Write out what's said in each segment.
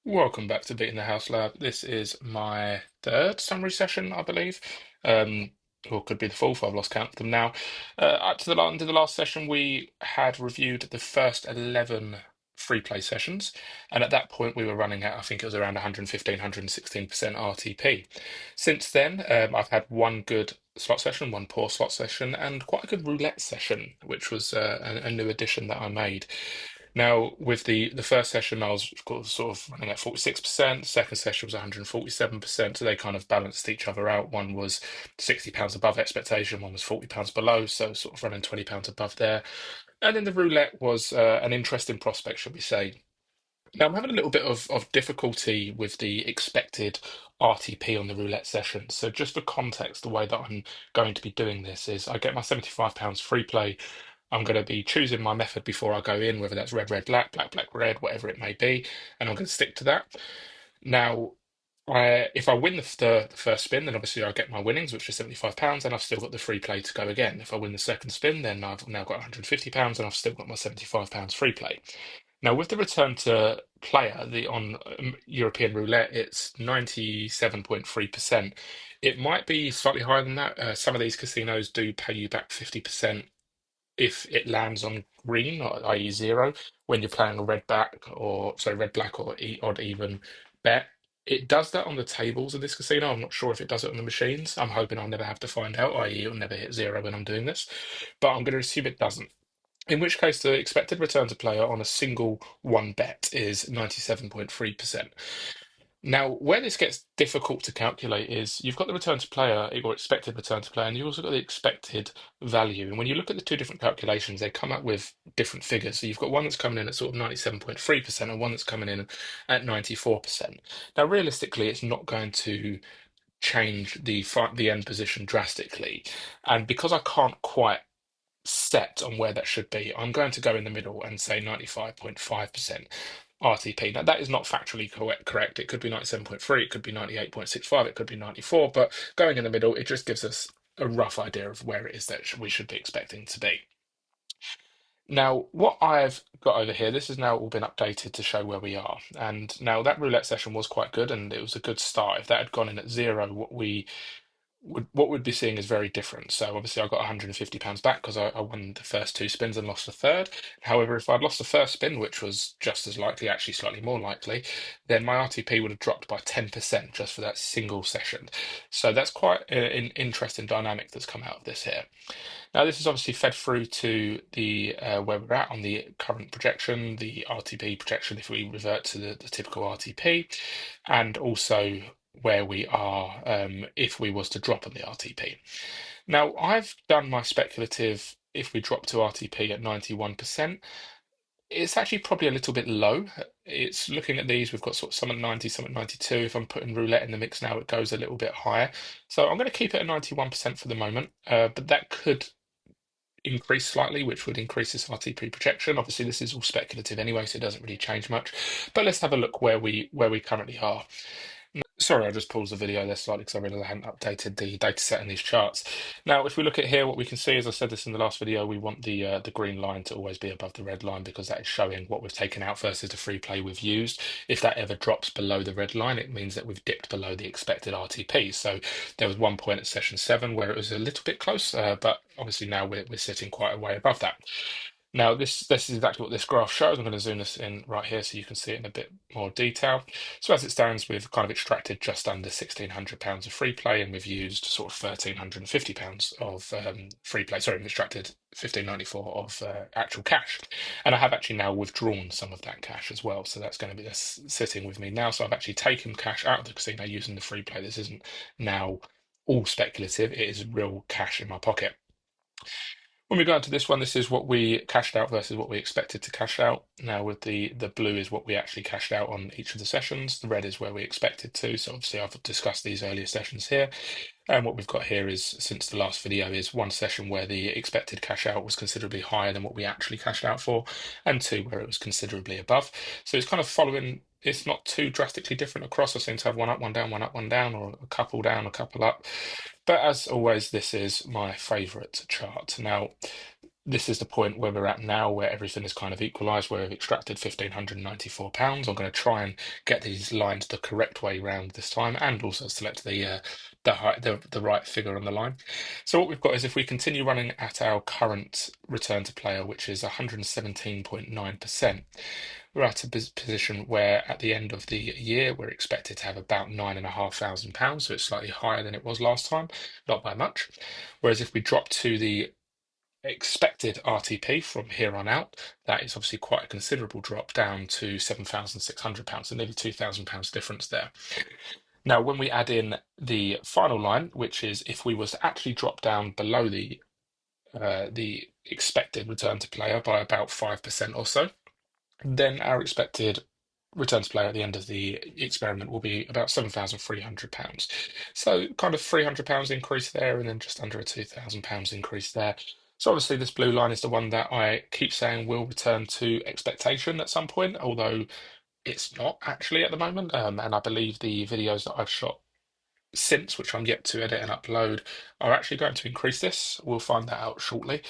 Welcome back to Beating the House Lab. This is my third summary session, I believe, um, or could be the fourth. I've lost count of them now. Up to the end of the last session, we had reviewed the first 11 free play sessions, and at that point, we were running at I think it was around 115, 116% RTP. Since then, I've had one good slot session, one poor slot session, and quite a good roulette session, which was a new addition that I made. Now, with the first session, I was sort of running at 46%. The second session was 147%. So they kind of balanced each other out. One was £60 above expectation, one was £40 below. So sort of running £20 above there. And then the roulette was an interesting prospect, should we say. Now, I'm having a little bit of difficulty with the expected RTP on the roulette session. So, just for context, the way that I'm going to be doing this is I get my £75 free play. I'm going to be choosing my method before I go in, whether that's red, red, black, black, black, red, whatever it may be, and I'm going to stick to that. Now, if I win the first spin, then obviously I get my winnings, which is £75, and I've still got the free play to go again. If I win the second spin, then I've now got £150, and I've still got my £75 free play. Now, with the return to player, the on European roulette, it's 97.3%. It might be slightly higher than that. Some of these casinos do pay you back 50% if it lands on green, i.e. zero, when you're playing a red back or sorry, red black or odd even bet. It does that on the tables of this casino. I'm not sure if it does it on the machines. I'm hoping I'll never have to find out, i.e. it'll never hit zero when I'm doing this. But I'm going to assume it doesn't. In which case, the expected return to player on a single one bet is 97.3%. Now, where this gets difficult to calculate is you've got the return to player or expected return to player, and you've also got the expected value. And when you look at the two different calculations, they come up with different figures. So you've got one that's coming in at sort of 97.3% and one that's coming in at 94%. Now, realistically, it's not going to change the end position drastically. And because I can't quite set on where that should be, I'm going to go in the middle and say 95.5% RTP. Now, that is not factually correct. It could be 97.3, it could be 98.65, it could be 94, but going in the middle, it just gives us a rough idea of where it is that we should be expecting to be. Now, what I've got over here, this has now all been updated to show where we are. And now that roulette session was quite good and it was a good start. If that had gone in at zero, what we'd be seeing is very different. So obviously I got £150 back because I won the first two spins and lost the third. However, if I'd lost the first spin, which was just as likely, actually slightly more likely, then my RTP would have dropped by 10% just for that single session. So that's quite an interesting dynamic that's come out of this here. Now, this is obviously fed through to the where we're at on the current projection, the RTP projection if we revert to the typical RTP, and also where we are if we was to drop on the RTP. Now, I've done my speculative if we drop to RTP at 91%. It's actually probably a little bit low. It's looking at these, we've got sort of some at 90, some at 92. If I'm putting roulette in the mix now, it goes a little bit higher. So I'm going to keep it at 91% for the moment, but that could increase slightly, which would increase this RTP projection. Obviously, this is all speculative anyway, so it doesn't really change much. But let's have a look where we currently are. Sorry, I just paused the video there slightly because I realized I hadn't updated the data set in these charts. Now, if we look at here, what we can see, as I said this in the last video, we want the green line to always be above the red line because that is showing what we've taken out versus the free play we've used. If that ever drops below the red line, it means that we've dipped below the expected RTP. So there was one point at session 7 where it was a little bit close, but obviously now we're sitting quite a way above that. Now, this is exactly what this graph shows. I'm going to zoom this in right here so you can see it in a bit more detail. So as it stands, we've kind of extracted just under £1,600 of free play, and we've used sort of £1,350 of free play. Sorry, we've extracted 1594 of actual cash. And I have actually now withdrawn some of that cash as well. So that's going to be sitting with me now. So I've actually taken cash out of the casino using the free play. This isn't now all speculative. It is real cash in my pocket. When we go into this one, this is what we cashed out versus what we expected to cash out. Now, with the blue is what we actually cashed out on each of the sessions. The red is where we expected to. So obviously, I've discussed these earlier sessions here. And what we've got here is, since the last video, is one session where the expected cash out was considerably higher than what we actually cashed out for, and two where it was considerably above. So it's kind of following. It's not too drastically different across. I seem to have one up, one down, one up, one down, or a couple down, a couple up. But as always, this is my favorite chart. Now, this is the point where we're at now, where everything is kind of equalised, where we've extracted £1,594. I'm going to try and get these lines the correct way round this time, and also select the right figure on the line. So what we've got is, if we continue running at our current return to player, which is 117.9%, we're at a position where at the end of the year we're expected to have about £9,500, so it's slightly higher than it was last time, not by much. Whereas if we drop to the expected RTP from here on out, that is obviously quite a considerable drop down to £7,600, so nearly £2,000 difference there. Now, when we add in the final line, which is if we was to actually drop down below the expected return to player by about 5% or so, then our expected return to player at the end of the experiment will be about £7,300. So kind of £300 increase there, and then just under a £2,000 increase there. So obviously this blue line is the one that I keep saying will return to expectation at some point, although it's not actually at the moment. And I believe the videos that I've shot since, which I'm yet to edit and upload, are actually going to increase this. We'll find that out shortly.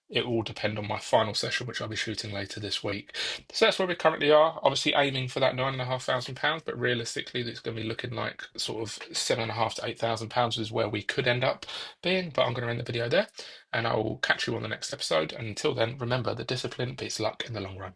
It will depend on my final session, which I'll be shooting later this week. So that's where we currently are. Obviously aiming for that £9,500, but realistically, it's going to be looking like sort of £7,500 to £8,000 is where we could end up being. But I'm going to end the video there, and I will catch you on the next episode. And until then, remember, the discipline beats luck in the long run.